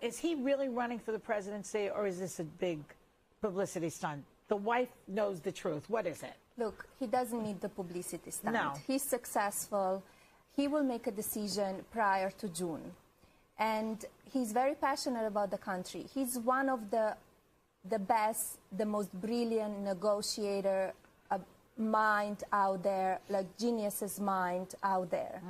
is he really running for the presidency, or is this a big publicity stunt? The wife knows the truth. What is it? Look, he doesn't need the publicity stunt. No. He's successful. He will make a decision prior to June. And he's very passionate about the country. He's one of the best, the most brilliant negotiator mind out there, like genius's mind out there.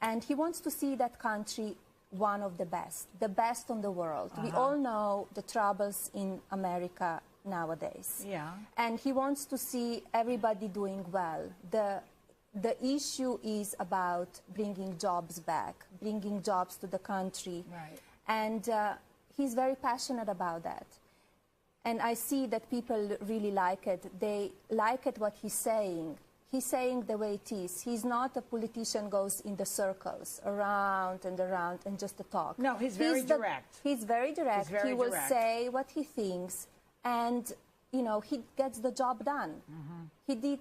And he wants to see that country one of the best on the world. We all know the troubles in America nowadays. Yeah. And he wants to see everybody doing well. The issue is about bringing jobs back, bringing jobs to the country. Right. And he's very passionate about that. And I see that people really like it. They like it what he's saying. He's saying the way it is. He's not a politician goes in the circles, around and just to talk. No, he's very direct. He's very direct. He will say what he thinks, and, you know, he gets the job done. He did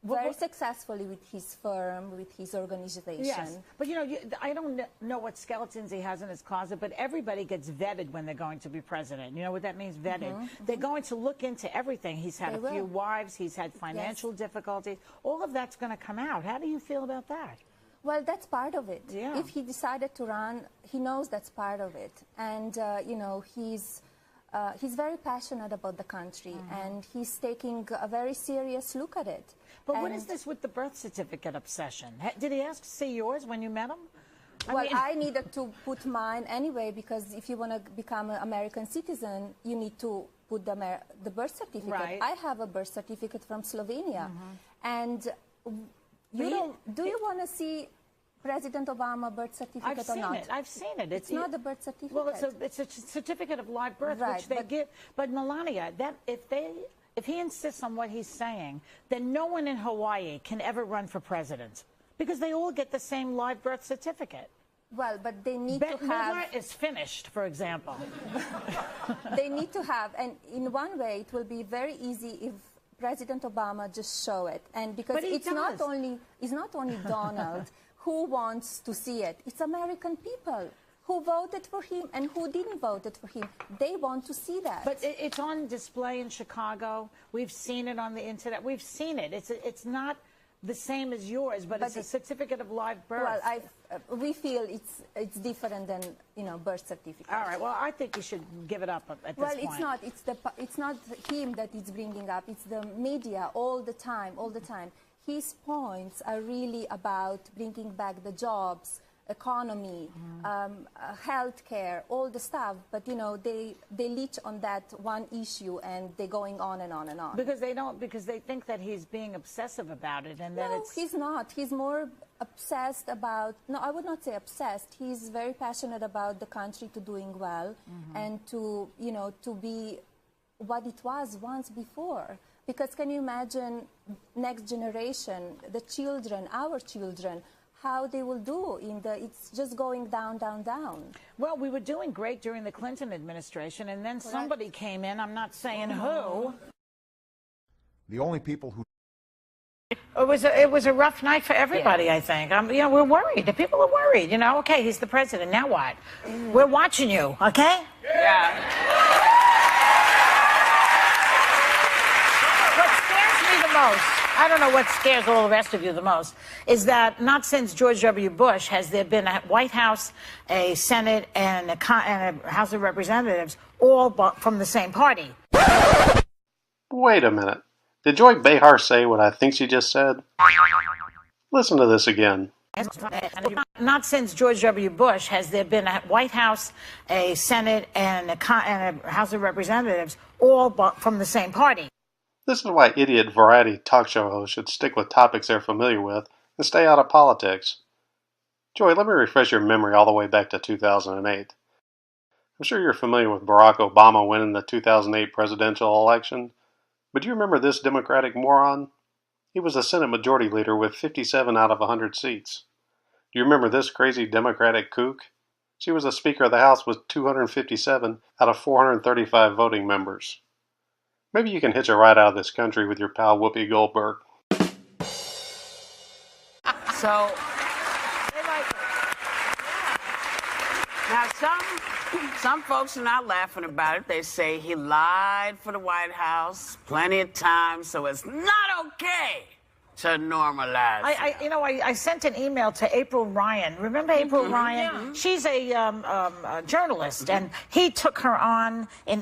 very successfully with his firm, with his organization. Yes, but you know, I don't know what skeletons he has in his closet, but everybody gets vetted when they're going to be president. You know what that means, vetted? They're going to look into everything. He's had a few wives, he's had financial difficulties. All of that's going to come out. How do you feel about that? Well, that's part of it. Yeah. If he decided to run, he knows that's part of it. And, you know, he's very passionate about the country, and he's taking a very serious look at it. But what is this with the birth certificate obsession? Did he ask to see yours when you met him? I needed to put mine anyway, because if you want to become an American citizen, you need to put the birth certificate. Right. I have a birth certificate from Slovenia. And do you want to see President Obama birth certificate or not? I've seen it. It's not a birth certificate. Well, it's a certificate of live birth, which they give. But Melania, if he insists on what he's saying, then no one in Hawaii can ever run for president, because they all get the same live birth certificate. Well, but they need to have... Miller is finished, for example. They need to have, and in one way, it will be very easy if President Obama just show it, and because it's not only Donald who wants to see it. It's American people who voted for him and who didn't vote for him. They want to see that. But it's on display in Chicago. We've seen it on the internet. We've seen it. It's not the same as yours, but it's a certificate of live birth. Well, we feel it's different than, you know, birth certificate. All right. Well, I think you should give it up at this point. Well, it's not. It's not him that it's bringing up. It's the media all the time. His points are really about bringing back the jobs, economy, healthcare, all the stuff. But, you know, they leech on that one issue, and they're going on and on and on. Because they think that he's being obsessive about it, and that it's... No, he's not. He's more obsessed about... No, I would not say obsessed. He's very passionate about the country to doing well and to, you know, to be what it was once before. Because can you imagine next generation, the children, our children, how they will do it's just going down, down, down. Well, we were doing great during the Clinton administration, and then somebody came in, I'm not saying who. The only people who... It was a rough night for everybody, I think. You know, we're worried. The people are worried, you know. Okay, he's the president, now what? We're watching you, okay? Yeah. I don't know what scares all the rest of you the most, is that not since George W. Bush has there been a White House, a Senate, and a House of Representatives all from the same party. Wait a minute. Did Joy Behar say what I think she just said? Listen to this again. Not since George W. Bush has there been a White House, a Senate, and a House of Representatives all from the same party. This is why idiot variety talk show hosts should stick with topics they're familiar with and stay out of politics. Joy, let me refresh your memory all the way back to 2008. I'm sure you're familiar with Barack Obama winning the 2008 presidential election, but do you remember this Democratic moron? He was the Senate Majority Leader with 57 out of 100 seats. Do you remember this crazy Democratic kook? She was the Speaker of the House with 257 out of 435 voting members. Maybe you can hitch a ride out of this country with your pal Whoopi Goldberg. So, Now, some folks are not laughing about it. They say he lied for the White House plenty of times, so it's not okay to normalize. I sent an email to April Ryan. Remember April Ryan? Yeah. She's a journalist, and he took her on in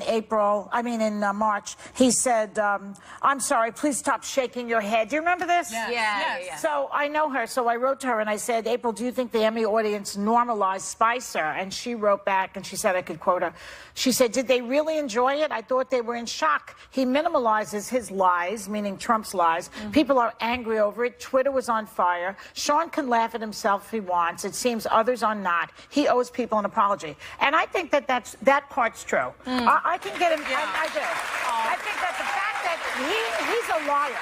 March. He said, I'm sorry, please stop shaking your head. Do you remember this? Yeah. So I know her, so I wrote to her and I said, April, do you think the Emmy audience normalized Spicer? And she wrote back and she said, I could quote her. She said, did they really enjoy it? I thought they were in shock. He minimalizes his lies, meaning Trump's lies. People are angry over it. Twitter was on fire. Sean can laugh at himself if he wants. It seems others are not. He owes people an apology. And I think that part's true. I can get him. Yeah. I do. I think that the fact that he's a liar.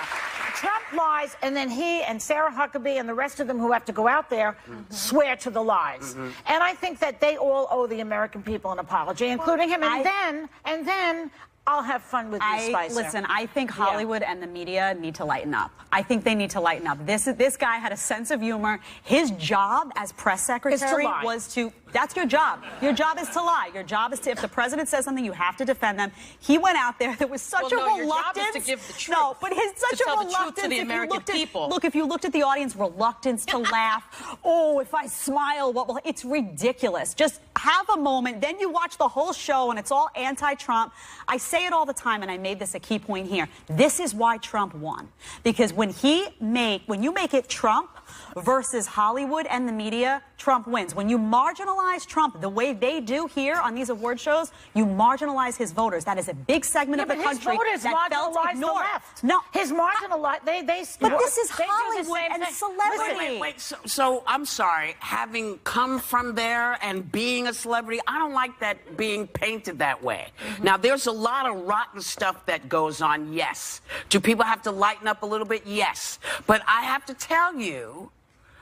Trump lies, and then he and Sarah Huckabee and the rest of them who have to go out there swear to the lies. And I think that they all owe the American people an apology, including him. And then I'll have fun with you, Spicer. Listen, I think Hollywood and the media need to lighten up. I think they need to lighten up. This guy had a sense of humor. His job as press secretary was to, that's your job. Your job is to lie. Your job is to, if the president says something, you have to defend them. He went out there. There was such a reluctance. Your job is to give the truth. No, but his such a reluctance to the American people. Look, if you looked at the audience, reluctance to laugh. Oh, if I smile, what will? It's ridiculous. Just have a moment. Then you watch the whole show, and it's all anti-Trump. I say it all the time, and I made this a key point here. This is why Trump won, because when you make it Trump versus Hollywood and the media, Trump wins. When you marginalize Trump the way they do here on these award shows, you marginalize his voters. That is a big segment of the country that felt ignored. The left. No, his marginalized. But this is Hollywood and celebrity. Wait. So I'm sorry. Having come from there and being a celebrity, I don't like that being painted that way. Now, there's a lot of rotten stuff that goes on. Yes. Do people have to lighten up a little bit? Yes. But I have to tell you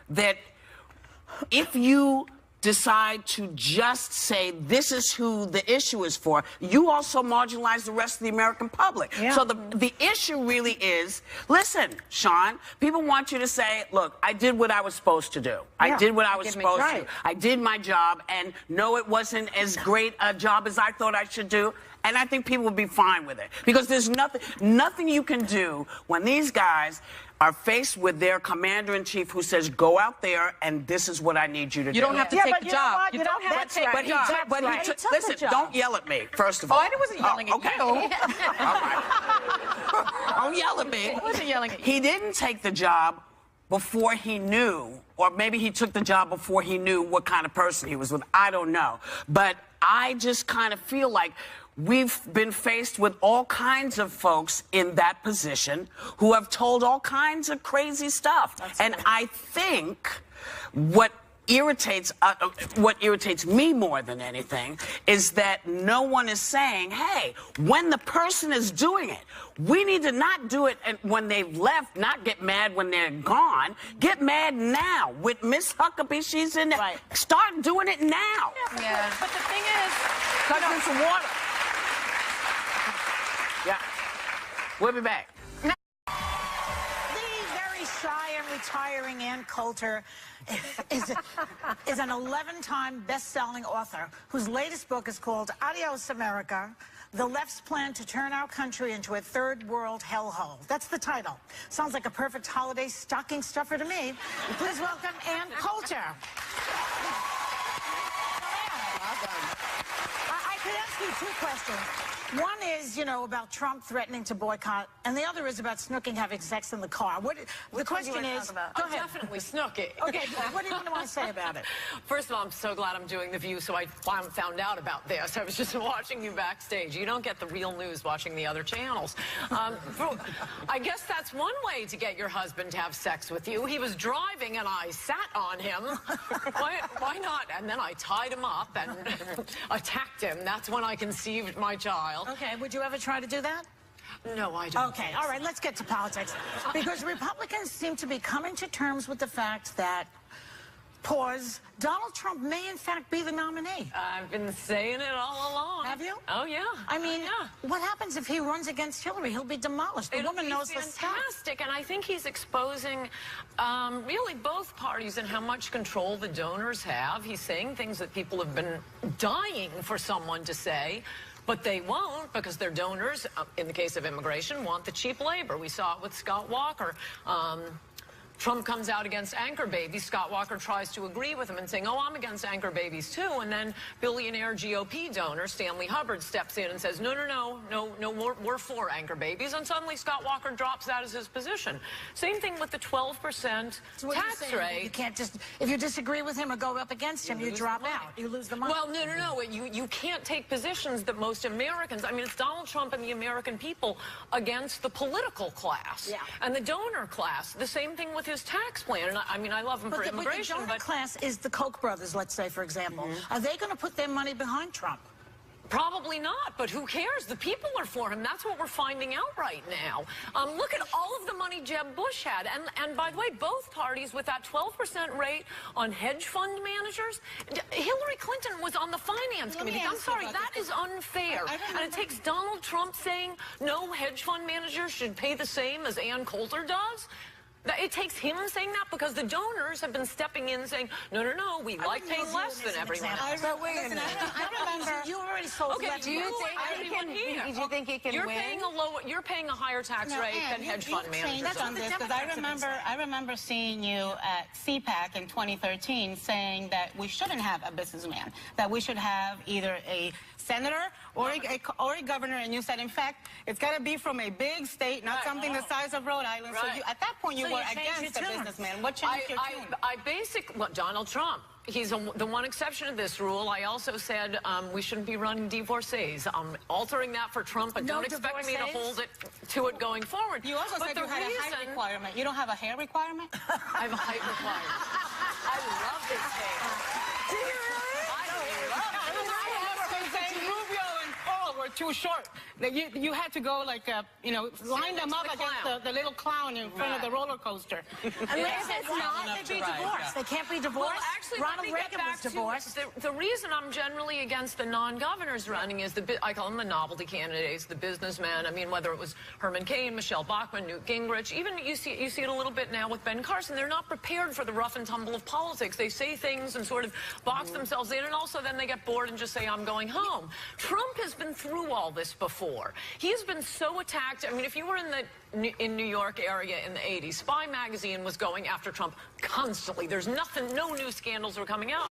that if you decide to just say this is who the issue is for, you also marginalize the rest of the American public. Yeah. So the issue really is, listen, Sean, people want you to say, look, I did what I was supposed to do. I did what I was supposed to. I did my job, and no, it wasn't as great a job as I thought I should do. And I think people will be fine with it, because there's nothing you can do when these guys are faced with their commander-in-chief who says, go out there and this is what I need you to do. You don't have to take the job. You don't have to take the job. But listen, don't yell at me, first of all. I wasn't yelling at you. All right. Don't yell at me. I wasn't yelling at you. He didn't take the job before he knew, or maybe he took the job before he knew what kind of person he was with. I don't know. But I just kind of feel like we've been faced with all kinds of folks in that position who have told all kinds of crazy stuff. I think what irritates me more than anything is that no one is saying, hey, when the person is doing it, we need to not do it when they've left, not get mad when they're gone. Get mad now. With Miss Huckabee, she's in there. Right. Start doing it now. Yeah. But the thing is, cut in some water. Yeah. We'll be back. The very shy and retiring Ann Coulter is an 11-time best-selling author whose latest book is called Adios, America, The Left's Plan to Turn Our Country into a Third World Hellhole. That's the title. Sounds like a perfect holiday stocking stuffer to me. Please welcome Ann Coulter. I could ask you two questions. One is, about Trump threatening to boycott, and the other is about Snooking having sex in the car. The question is, go ahead. Definitely Snooking. Okay, what do you want to say about it? First of all, I'm so glad I'm doing The View, so I found out about this. I was just watching you backstage. You don't get the real news watching the other channels. I guess that's one way to get your husband to have sex with you. He was driving, and I sat on him. Why not? And then I tied him up and attacked him. That's when I conceived my child. Okay, would you ever try to do that? No, I don't. Okay, all right, let's get to politics. Because Republicans seem to be coming to terms with the fact that pause, Donald Trump may in fact be the nominee. I've been saying it all along. Have you? Oh, yeah. I mean, what happens if he runs against Hillary? He'll be demolished. The woman knows the stuff. Fantastic, and I think he's exposing really both parties and how much control the donors have. He's saying things that people have been dying for someone to say. But they won't because their donors, in the case of immigration, want the cheap labor. We saw it with Scott Walker. Trump comes out against anchor babies. Scott Walker tries to agree with him and saying, oh, I'm against anchor babies too. And then billionaire GOP donor Stanley Hubbard steps in and says, no, we're for anchor babies. And suddenly Scott Walker drops that as his position. Same thing with the 12% tax rate. You can't just, if you disagree with him or go up against him, you drop out. You lose the money. Well, no. You can't take positions that most Americans, I mean, it's Donald Trump and the American people against the political class and the donor class. The same thing with his tax plan. And I mean, I love him for immigration, but the donor class is the Koch brothers, let's say, for example. Are they going to put their money behind Trump? Probably not, but who cares? The people are for him. That's what we're finding out right now. Look at all of the money Jeb Bush had. And by the way, both parties with that 12% rate on hedge fund managers. Hillary Clinton was on the finance committee. I'm sorry, that is unfair. And it takes Donald Trump saying no hedge fund managers should pay the same as Ann Coulter does. It takes him saying that because the donors have been stepping in saying, no, we like paying less than everyone else. But wait a minute. I remember you already sold. Okay, do you think he can win? You're paying a higher tax rate than hedge fund managers. Because I remember seeing you at CPAC in 2013 saying that we shouldn't have a businessman, that we should have either a senator or a governor, and you said, in fact, it's got to be from a big state, not something the size of Rhode Island. So at that point, you were against the businessman. What changed your tune? Donald Trump. He's the one exception to this rule. I also said we shouldn't be running divorcees. I'm altering that for Trump, but don't expect me to hold it to it going forward. You also said you had a height requirement. You don't have a hair requirement? I have a height requirement. I love this hair. Do you really? Were too short. You had to go like, line them up against the little clown in front of the roller coaster. Unless it's not, they'd be divorced. They can't be divorced. Well, actually, Ronald Reagan was divorced. The reason I'm generally against the non-governors running is I call them the novelty candidates, the businessmen. I mean, whether it was Herman Cain, Michelle Bachmann, Newt Gingrich, even you see it a little bit now with Ben Carson. They're not prepared for the rough and tumble of politics. They say things and sort of box themselves in, and also then they get bored and just say, I'm going home. Trump has been through all this before. He's been so attacked. I mean, if you were in New York area in the 80s, Spy magazine was going after Trump constantly. There's no new scandals were coming out.